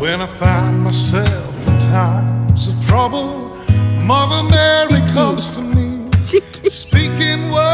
When I find myself in times of trouble, Mother Mary comes to me, speaking words